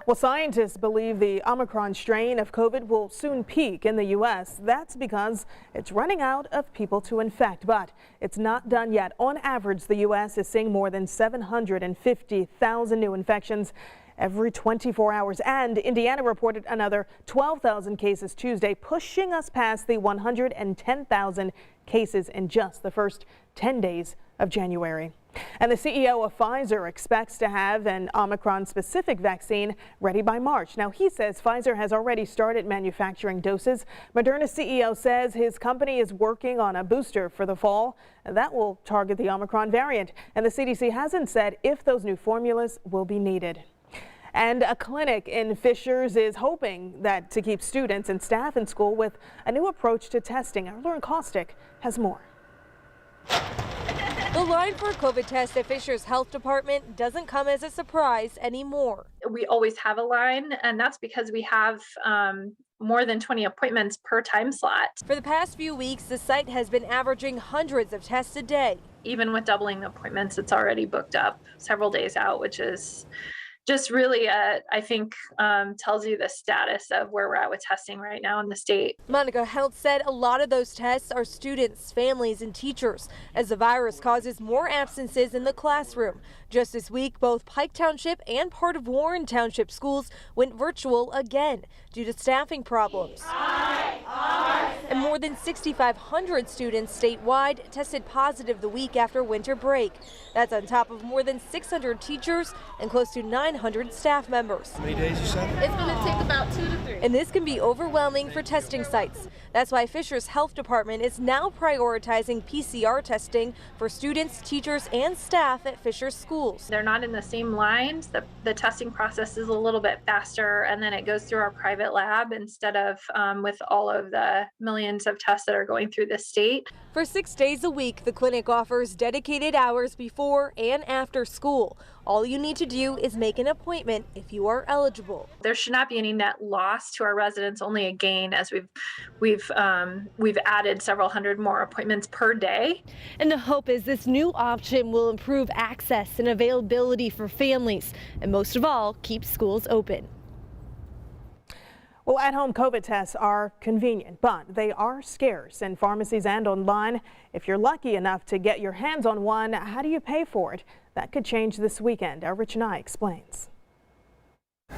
Well, scientists believe the Omicron strain of COVID will soon peak in the U.S. That's because it's running out of people to infect, but it's not done yet. On average, the U.S. is seeing more than 750,000 new infections every 24 hours, and Indiana reported another 12,000 cases Tuesday, pushing us past the 110,000 cases in just the first 10 days of January. And the CEO of Pfizer expects to have an Omicron-specific vaccine ready by March. Now, he says Pfizer has already started manufacturing doses. Moderna's CEO says his company is working on a booster for the fall that will target the Omicron variant. And the CDC hasn't said if those new formulas will be needed. And a clinic in Fishers is hoping that to keep students and staff in school with a new approach to testing. Our Lauren Kostick has more. The line for a COVID test at Fishers Health Department doesn't come as a surprise anymore. We always have a line, and that's because we have more than 20 appointments per time slot. For the past few weeks, the site has been averaging hundreds of tests a day. Even with doubling the appointments, it's already booked up several days out, which is just really, I think, tells you the status of where we're at with testing right now in the state. Monica Health said a lot of those tests are students, families, and teachers, as the virus causes more absences in the classroom. Just this week, both Pike Township and part of Warren Township schools went virtual again due to staffing problems. And more than 6,500 students statewide tested positive the week after winter break. That's on top of more than 600 teachers and close to 900 staff members. How many days you said? It's going to take about 2 to 3. And this can be overwhelming for testing sites. That's why Fishers Health Department is now prioritizing PCR testing for students, teachers, and staff at Fishers schools. They're not in the same lines. The testing process is a little bit faster, and then it goes through our private lab instead of with all of the millions of tests that are going through the state. For 6 days a week, the clinic offers dedicated hours before and after school. All you need to do is make an appointment if you are eligible. There should not be any net loss to our residents, only a gain, as we've added several hundred more appointments per day. And the hope is this new option will improve access and availability for families, and most of all, keep schools open. Well, at-home COVID tests are convenient, but they are scarce in pharmacies and online. If you're lucky enough to get your hands on one, how do you pay for it? That could change this weekend. Our Rich Nye explains.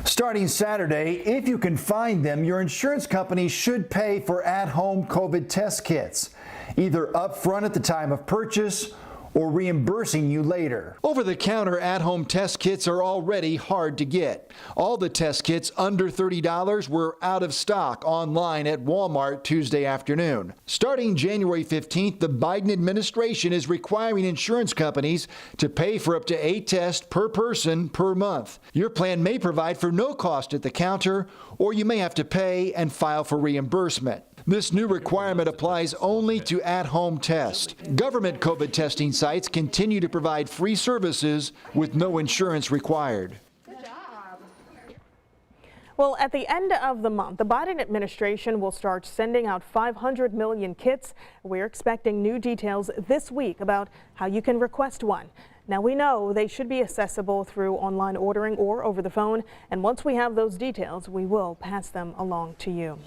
Starting Saturday, if you can find them, your insurance company should pay for at-home COVID test kits, either up front at the time of purchase or reimbursing you later. Over-the-counter at-home test kits are already hard to get. All the test kits under $30 were out of stock online at Walmart Tuesday afternoon. Starting January 15th, the Biden administration is requiring insurance companies to pay for up to 8 tests per person per month. Your plan may provide for no cost at the counter, or you may have to pay and file for reimbursement. This new requirement applies only to at-home tests. Government COVID testing sites continue to provide free services with no insurance required. Good job. Well, at the end of the month, the Biden administration will start sending out 500 million kits. We're expecting new details this week about how you can request one. Now, we know they should be accessible through online ordering or over the phone. And once we have those details, we will pass them along to you.